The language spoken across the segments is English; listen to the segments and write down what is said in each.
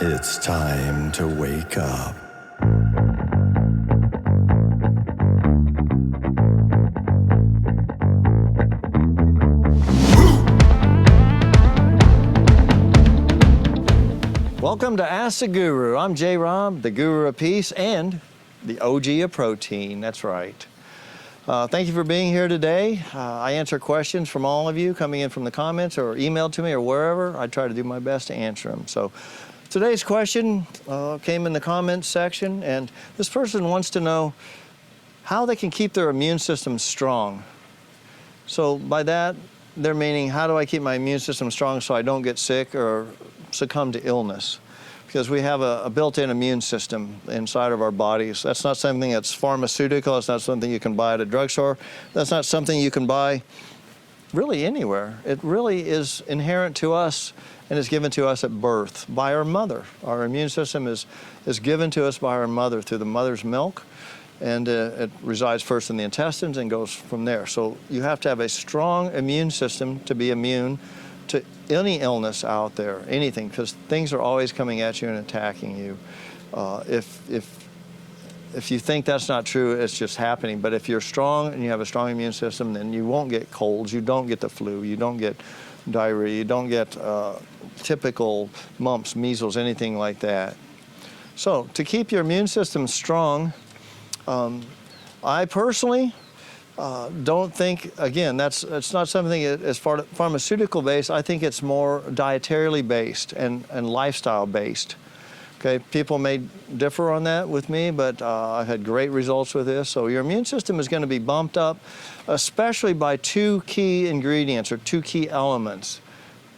It's time to wake up. Welcome to Ask the Guru. I'm J. Rob, the Guru of Peace and the OG of Protein. That's right. Thank you for being here today. I answer questions from all of you coming in from the comments or emailed to me or wherever. I try to do my best to answer them. So today's question came in the comments section, and this person wants to know how they can keep their immune system strong. So by that, they're meaning, how do I keep my immune system strong so I don't get sick or succumb to illness? Because we have a built-in immune system inside of our bodies. That's not something that's pharmaceutical. It's not something you can buy at a drugstore. That's not something you can buy really anywhere. It really is inherent to us and is given to us at birth by our mother. Our immune system is given to us by our mother through the mother's milk, and it resides first in the intestines and goes from there. So you have to have a strong immune system to be immune to any illness out there, anything, because things are always coming at you and attacking you. If you think that's not true, it's just happening. But if you're strong and you have a strong immune system, then you won't get colds, you don't get the flu, you don't get diarrhea, you don't get typical mumps, measles, anything like that. So to keep your immune system strong, I personally don't think, again, it's not something as far pharmaceutical based. I think it's more dietarily based and lifestyle based. Okay, people may differ on that with me, but I've had great results with this. So your immune system is going to be bumped up, especially by two key ingredients or two key elements: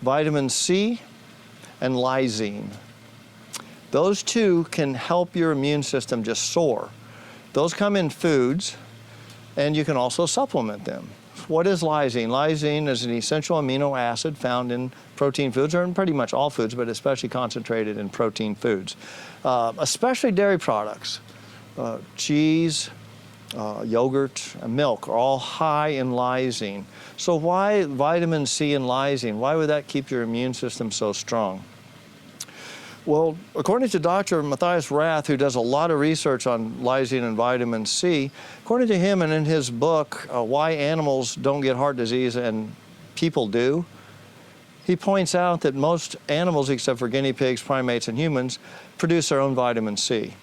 vitamin C and lysine. Those two can help your immune system just soar. Those come in foods, and you can also supplement them. What is lysine? Lysine is an essential amino acid found in protein foods, or in pretty much all foods, but especially concentrated in protein foods. Especially dairy products, cheese, yogurt, and milk are all high in lysine. So why vitamin C and lysine? Why would that keep your immune system so strong? Well, according to Dr. Matthias Rath, who does a lot of research on lysine and vitamin C, according to him and in his book, Why Animals Don't Get Heart Disease and People Do, he points out that most animals, except for guinea pigs, primates, and humans, produce their own vitamin C.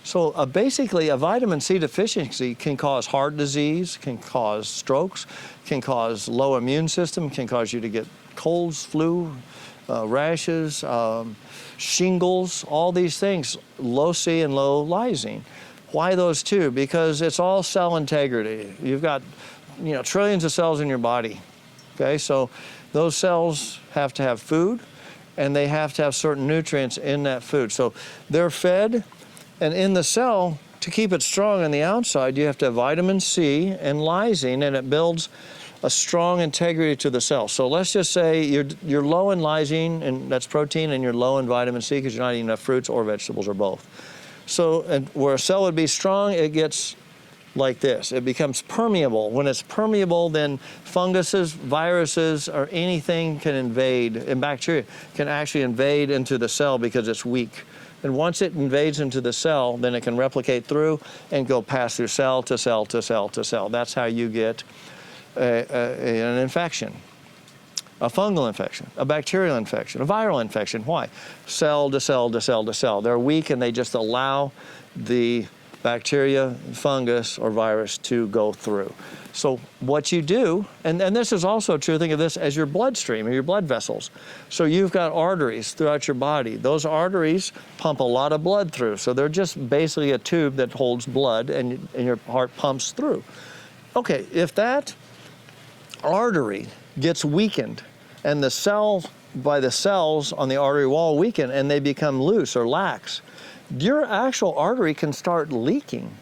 So basically, a vitamin C deficiency can cause heart disease, can cause strokes, can cause low immune system, can cause you to get colds, flu, rashes, shingles, all these things, low C and low lysine. Why those two? Because it's all cell integrity. You've got, trillions of cells in your body. Okay, so those cells have to have food, and they have to have certain nutrients in that food. So they're fed, and in the cell, to keep it strong on the outside, you have to have vitamin C and lysine, and it builds a strong integrity to the cell. So let's just say you're low in lysine, and that's protein, and you're low in vitamin C because you're not eating enough fruits or vegetables or both. So where a cell would be strong, it gets like this. It becomes permeable. When it's permeable, then funguses, viruses, or anything can invade, and bacteria can actually invade into the cell because it's weak. And once it invades into the cell, then it can replicate through and go pass through cell to cell to cell to cell. That's how you get an infection, a fungal infection, a bacterial infection, a viral infection. Why? Cell to cell to cell to cell. They're weak, and they just allow the bacteria, fungus, or virus to go through. So what you do, and this is also true, think of this as your bloodstream or your blood vessels. So you've got arteries throughout your body. Those arteries pump a lot of blood through. So they're just basically a tube that holds blood, and your heart pumps through. Okay, if that artery gets weakened and the cells on the artery wall weaken and they become loose or lax, your actual artery can start leaking.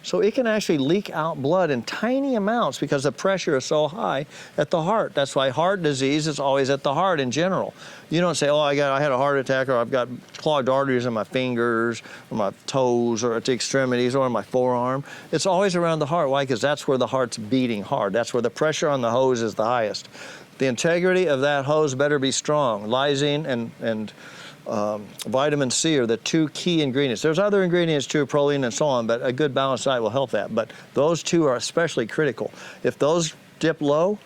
So it can actually leak out blood in tiny amounts because the pressure is so high at the heart. That's why heart disease is always at the heart in general. You don't say, oh, I had a heart attack, or I've got clogged arteries in my fingers or my toes or at the extremities or in my forearm. It's always around the heart. Why? Because that's where the heart's beating hard. That's where the pressure on the hose is the highest. The integrity of that hose better be strong. Lysine and vitamin C are the two key ingredients. There's other ingredients too, proline and so on, but a good balanced diet will help that. But those two are especially critical. If those dip low,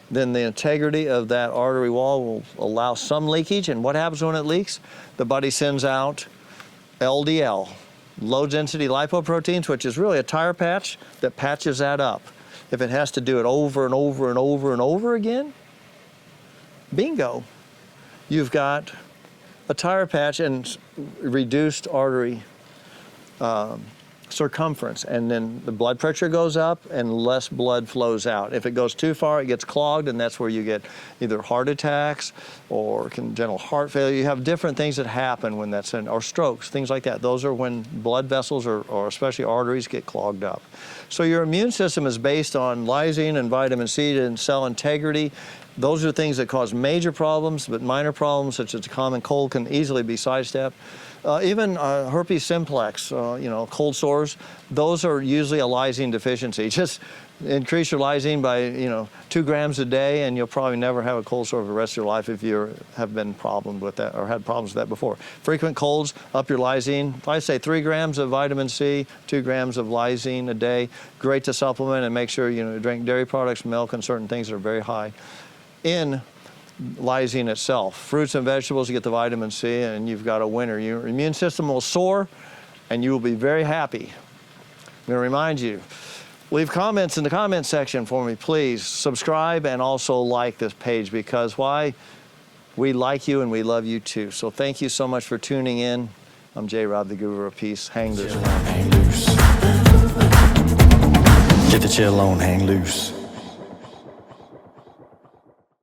then the integrity of that artery wall will allow some leakage. And what happens when it leaks? The body sends out LDL, low density lipoproteins, which is really a tire patch that patches that up. If it has to do it over and over and over and over again, bingo, you've got a tire patch and reduced artery circumference, and then the blood pressure goes up and less blood flows out. If it goes too far, it gets clogged, and that's where you get either heart attacks or congenital heart failure. You have different things that happen when that's in, or strokes, things like that. Those are when blood vessels or especially arteries get clogged up. So your immune system is based on lysine and vitamin C and cell integrity. Those are things that cause major problems, but minor problems such as a common cold can easily be sidestepped. Even herpes simplex, cold sores, those are usually a lysine deficiency. Just increase your lysine by 2 grams a day, and you'll probably never have a cold sore for the rest of your life if you have been problems with that or had problems with that before. Frequent colds, up your lysine. I say 3 grams of vitamin C, 2 grams of lysine a day. Great to supplement, and make sure you drink dairy products, milk, and certain things that are very high in lysine itself. Fruits and vegetables, you get the vitamin C, and you've got a winner. Your immune system will soar, and you will be very happy. I'm going to remind you, leave comments in the comment section for me, please. Subscribe and also like this page, because why? We like you and we love you too. So thank you so much for tuning in. I'm J. Rob, the Guru of Peace. Hang loose. Hang loose. Get the chill on, hang loose.